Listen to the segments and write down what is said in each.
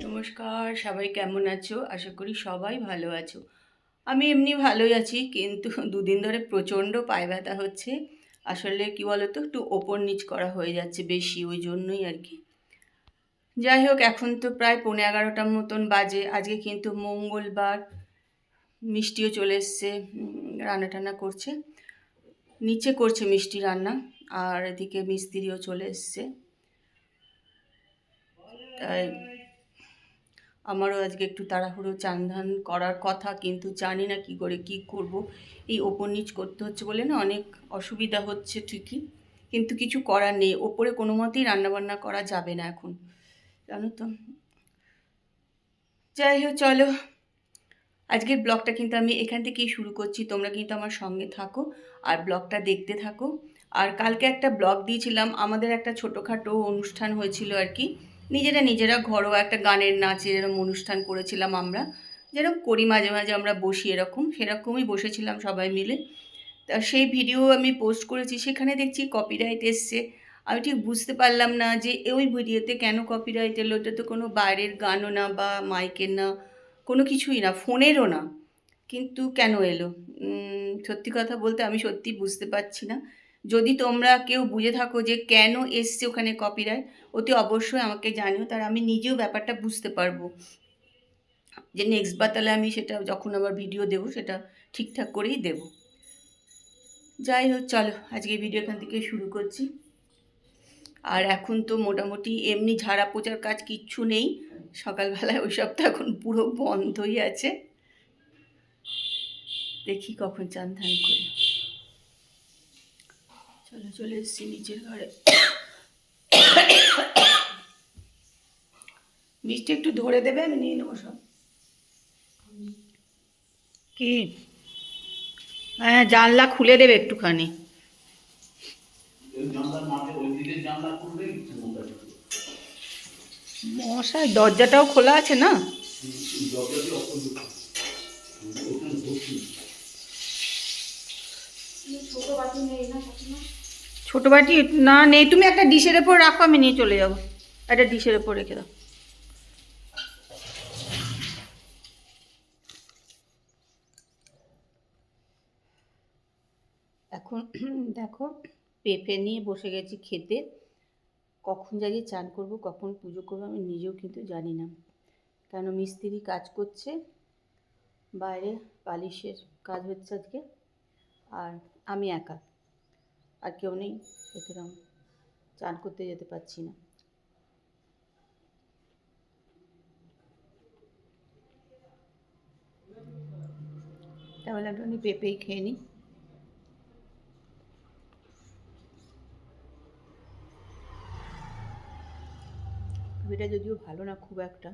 নমস্কার, সবাই কেমন আছো? আশা করি সবাই ভালো আছো। আমি এমনি ভালোই আছি, কিন্তু দুদিন ধরে প্রচণ্ড পায়ে ব্যথা হচ্ছে। আসলে কি বলো তো, একটু ওপর নিচ করা হয়ে যাচ্ছে বেশি, ওই জন্যই আর কি। যাই হোক, এখন তো প্রায় 11:15 মতন বাজে। আজকে কিন্তু মঙ্গলবার, মিষ্টিও চলে এসছে, রান্না টান্না করছে, নিচে করছে মিষ্টি রান্না। আর এদিকে মিস্ত্রিও চলে এসছে, তাই আমারও আজকে একটু তাড়াহুড়ো চান ধান করার কথা, কিন্তু জানি না কি করে কি করব। এই ওপর নিচ করতে হচ্ছে বলে না অনেক অসুবিধা হচ্ছে ঠিকই, কিন্তু কিছু করার নেই। ওপরে কোনো মতেই রান্নাবান্না করা যাবে না এখন, জানো তো। যাই হোক, চলো, আজকের ব্লগটা কিন্তু আমি এখান থেকেই শুরু করছি। তোমরা কিন্তু আমার সঙ্গে থাকো আর ব্লগটা দেখতে থাকো। আর কালকে একটা ব্লগ দিয়েছিলাম, আমাদের একটা ছোটোখাটো অনুষ্ঠান হয়েছিল আর কি। নিজেরা ঘরোয়া একটা গানের নাচের এরকম অনুষ্ঠান করেছিলাম আমরা, যেরকম করি মাঝে মাঝে আমরা বসি, সেরকমই বসেছিলাম সবাই মিলে। তা সেই ভিডিও আমি পোস্ট করেছি, সেখানে দেখছি কপিরাইট এসছে। আমি ঠিক বুঝতে পারলাম না যে ওই ভিডিওতে কেন কপিরাইট এলো। এটা তো কোনো বাইরের গানও না বা মাইকের না, কোনো কিছুই না, ফোনেরও না, কিন্তু কেন এলো? সত্যি কথা বলতে আমি সত্যি বুঝতে পারছি না। যদি তোমরা কেউ বুঝে থাকো যে কেন এসছে ওখানে কপিরাইট, অতি অবশ্যই আমাকে জানিও, তার আমি নিজেও ব্যাপারটা বুঝতে পারবো, যে নেক্সট বার তাহলে আমি সেটা যখন আবার ভিডিও দেবো সেটা ঠিকঠাক করেই দেবো। যাই হোক, চলো আজকে ভিডিও এখান থেকে শুরু করছি। আর এখন তো মোটামুটি এমনি ঝাড়া পোছার কাজ কিচ্ছু নেই সকালবেলায়, ওই সব তো এখন পুরো বন্ধই আছে। দেখি কখন চান ধান করি। চলো, চলে এসছি নিচের ঘরে। মিষ্টি একটু ধরে দেবে, আমি নিয়ে নেবো সব। কি? হ্যাঁ, জানলা খুলে দেবে একটুখানি। মশাই, দরজাটাও খোলা আছে না? ছোট বাটি না, নেই। তুমি একটা ডিশের ওপর রাখো, আমি নিয়ে চলে যাবো। একটা ডিশের ওপর রেখে দাও। এখন দেখো, পেঁপে নিয়ে বসে গেছি খেতে। কখন যাই চান করব, কখন পুজো করবো আমি নিজেও কিন্তু জানি না। কেন মিস্ত্রি কাজ করছে বাইরে, পালিশের কাজ হচ্ছে আজকে। আর আমি একা, আর কেউ নেই, সুতরাং চান করতে যেতে পারছি না। তাহলে একটুখানি পেঁপেই খেয়ে নিই। পেঁপেটা যদিও ভালো না খুব একটা।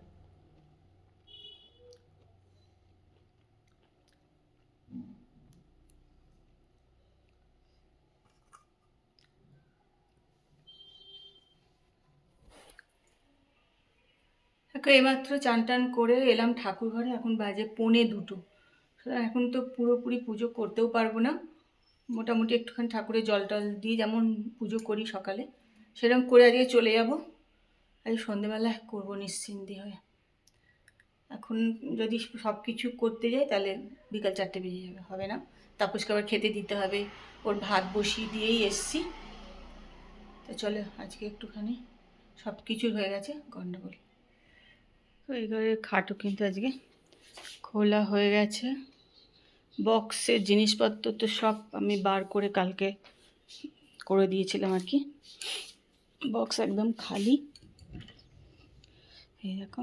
এইমাত্র চান টান করে এলাম ঠাকুর ঘরে, এখন বাজে 1:45। সুতরাং এখন তো পুরোপুরি পুজো করতেও পারবো না। মোটামুটি একটুখানি ঠাকুরের জল টল দিয়ে যেমন পুজো করি সকালে, সেরকম করে আজকে চলে যাব। আজ সন্ধেবেলা করবো নিশ্চিন্তি হয়ে। এখন যদি সব কিছু করতে যাই তাহলে বিকাল 4টে বেজে যাবে, হবে না। তাপসকে আবার খেতে দিতে হবে, ওর ভাত বসিয়ে দিয়েই এসছি। তো চলো আজকে একটুখানি সব কিছুর হয়ে গেছে গণ্ডগোল। ওই ঘরে খাটও কিন্তু আজকে খোলা হয়ে গেছে। বক্সের জিনিসপত্র তো সব আমি বার করে কালকে করে দিয়েছিলাম আর কি। বক্স একদম খালি, এই দেখো,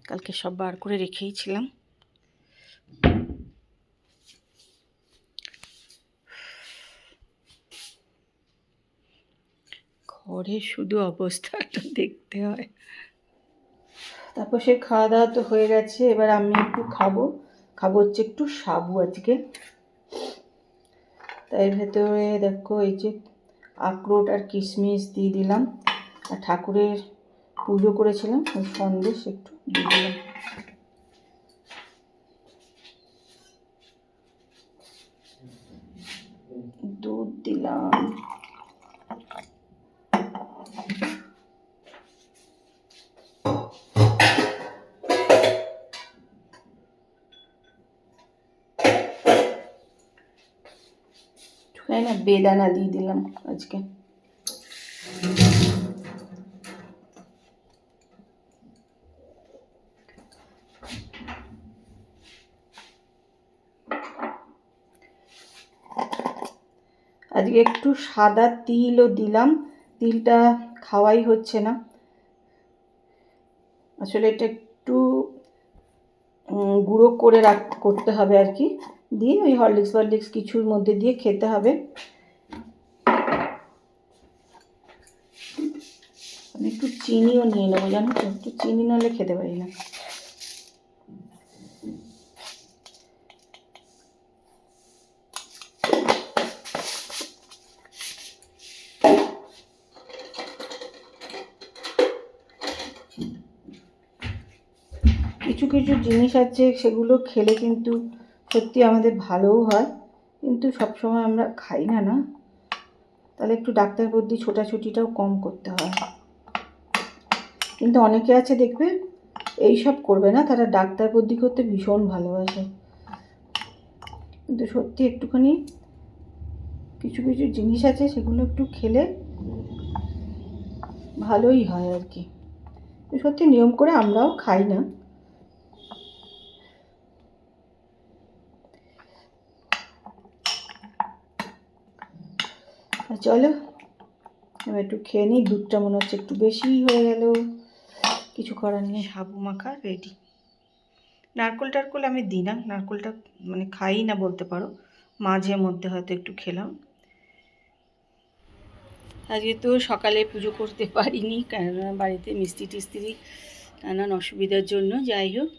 কালকে সব বার করে রেখেইছিলাম। ঘরে শুধু অবস্থাটা দেখতে হয়। তারপর সে খাওয়া দাওয়া তো হয়ে গেছে, এবার আমি একটু খাবো হচ্ছে একটু সাবু আজকে। তাই ভেতরে দেখো এই যে আখরোট আর কিশমিশ দিয়ে দিলাম, আর ঠাকুরের পুজো করেছিলাম ওই সন্দেশ একটু দিয়ে দিলাম। দুধ দিলাম। না বেদানা দিয়ে দিলাম আজকে। আজকে একটু সাদা তিলও দিলাম, তিলটা খাওয়াই হচ্ছে না, আসলে এটা একটু গুঁড়ো করে করতে হবে আর কি, দিয়ে ওই হরলিক্স কিছুর মধ্যে দিয়ে খেতে হবে। আমি একটু চিনিও নিয়ে নেবো, জানো তো, একটু চিনি নাহলে খেতে পারি না। কিছু কিছু জিনিস আছে সেগুলো খেলে কিন্তু সত্যি আমাদের ভালোও হয়, কিন্তু সবসময় আমরা খাই না, না তাহলে একটু ডাক্তার বুদ্ধি ছোটাছুটিটাও কম করতে হয়। কিন্তু অনেকে আছে দেখবে এইসব করবে না, তারা ডাক্তার বুদ্ধি করতে ভীষণ ভালোবাসে, কিন্তু সত্যি একটুখানি কিছু কিছু জিনিস আছে সেগুলো একটু খেলে ভালোই হয় আর কি। সত্যি নিয়ম করে আমরাও খাই না। চলো এবার একটু খেয়ে নিই, দুধটা মনে হচ্ছে একটু বেশিই হয়ে গেল, কিছু করার নেই। সাবু মাখা রেডি। নারকোল টারকোল আমি দিই না, নারকোলটা মানে খাই না বলতে পারো, মাঝে মধ্যে হয়তো একটু খেলাম। আজকে তো সকালে পুজো করতে পারিনি, কেননা বাড়িতে মিস্ত্রি টিস্ত্রি নানান অসুবিধার জন্য। যাই হোক,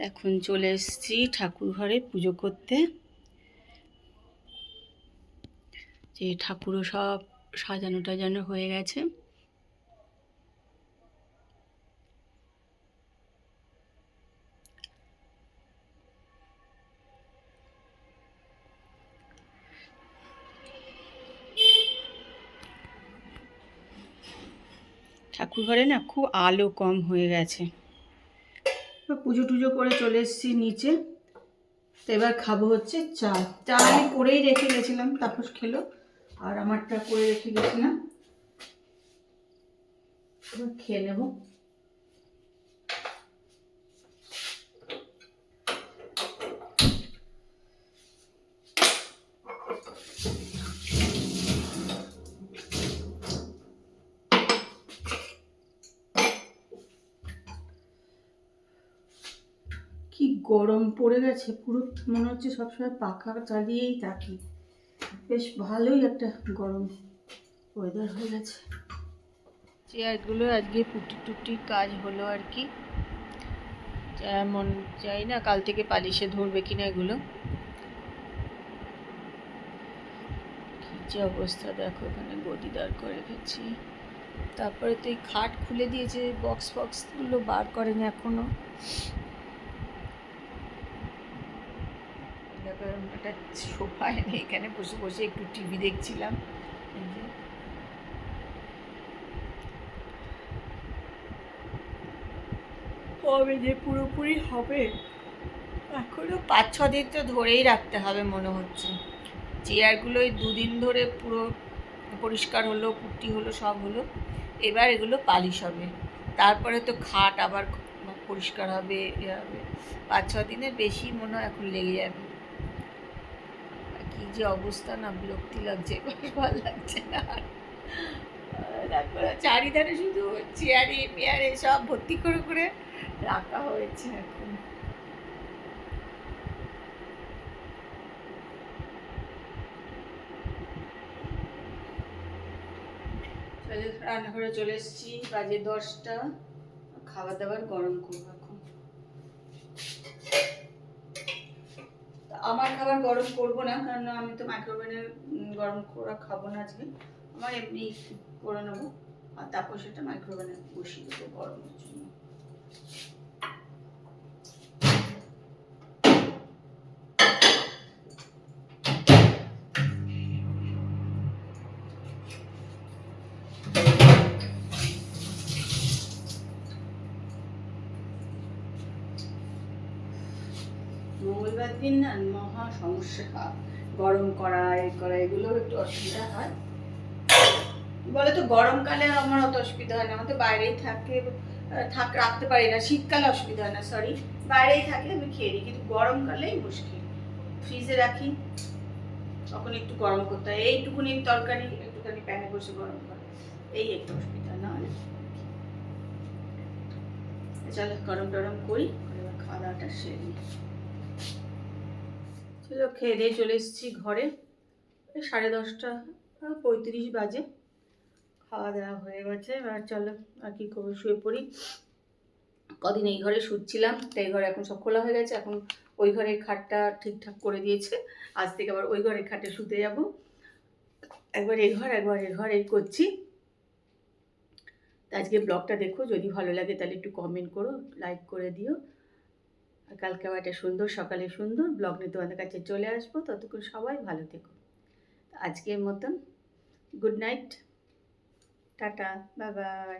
এখন চলে এসেছি ঠাকুর ঘরে পুজো করতে। যে ঠাকুরও সব সাজানো টাজানো হয়ে গেছে। ঠাকুর ঘরে না খুব আলো কম হয়ে গেছে। পুজো টুজো করে চলে এসেছি নিচে। তো এবার খাবো হচ্ছে চা। চা আমি করেই রেখে গেছিলাম, তাপস খেলো, আর আমারটা করে রেখে গেছিলাম, এবার খেয়ে নেবো। কি গরম পড়ে গেছে, পুরো মনে হচ্ছে সবসময় পাখা চালিয়েই থাকি। বেশ ভালোই একটা গরম ওয়েদার হয়ে গেছে। চেয়ারগুলো আজকে পুটি টুটি কাজ হলো আর কি, যেমন যাই না কাল থেকে পালিশে ধরবে কিনা এগুলো। কি যে অবস্থা দেখো, এখানে গদি দাঁড় করে রেখেছি। তারপরে তো এই খাট খুলে দিয়েছে, বক্স ফক্সগুলো বার করেনি এখনো। একটা সোফা এনে এখানে বসে বসে একটু টিভি দেখছিলাম। কবে যে পুরোপুরি হবে, এখনো 5-6 দিন তো ধরেই রাখতে হবে মনে হচ্ছে। চেয়ারগুলো এই 2 দিন ধরে পুরো পরিষ্কার হলো, পুটি হলো, সব হলো। এবার এগুলো পালিশ হবে, তারপরে তো খাট আবার পরিষ্কার হবে, হবে। 5-6 দিনের বেশি মনে হয় এখন লেগে যাবে। কি যে অবস্থা না, বিরক্তি লাগছে, ভালো লাগছে না। তারপরে চারিধারে শুধু চেয়ারে মেয়ারে সব ভর্তি করে করে রাখা হয়েছে এখন। রান্নাঘরে চলে এসেছি, বাজে 10টা। খাবার দাবার গরম করবো এখন। আমার খাবার গরম করবো না, কারণ আমি তো মাইক্রোওভেনে গরম করা খাবো না আজকে। আমার এমনি করে নেবো, আর তারপর সেটা মাইক্রোওভেনে বসিয়ে দেবো গরমের জন্য। এবার দিন না মহা সমস্যা, গরম করা এগুলো একটু অসুবিধা হয়। বলে তো গরমকালে আমার অত অসুবিধা হয় না, আমার তো বাইরেই থাকে, রাখতে পারি না। শীতকালে অসুবিধা হয় না, সরি, বাইরেই থাকলে আমি খেয়ে নিই, কিন্তু গরমকালেই মুশকিল। ফ্রিজে রাখি, তখন একটু গরম করতে হয়, এইটুকুনি তরকারি একটুখানি প্যানে বসে গরম করে, এই একটু অসুবিধা, না হলে। চলো গরম টরম করি, এবার খাওয়া দাওয়াটা সেরে নিই। চলো খেয়ে দিয়ে চলে এসেছি ঘরে, 10:30 বাজে, খাওয়া দাওয়া হয়ে গেছে। এবার চলো আর কি করবো, শুয়ে পড়ি। কদিন এই ঘরে শুচ্ছিলাম, তাই ঘরে এখন সব খোলা হয়ে গেছে, এখন ওই ঘরের খাটটা ঠিকঠাক করে দিয়েছে, আজ থেকে আবার ওই ঘরের খাটে শুতে যাব। একবার এই ঘর একবার এই ঘর এই করছি। আজকে ব্লগটা দেখো, যদি ভালো লাগে তাহলে একটু কমেন্ট করো, লাইক করে দিও। আর কালকে আবার একটা সুন্দর সকালে সুন্দর ব্লগ নিয়ে তোমাদের কাছে চলে আসবো। ততক্ষণ সবাই ভালো থেকো। আজকের মতন good night, tata, bye bye.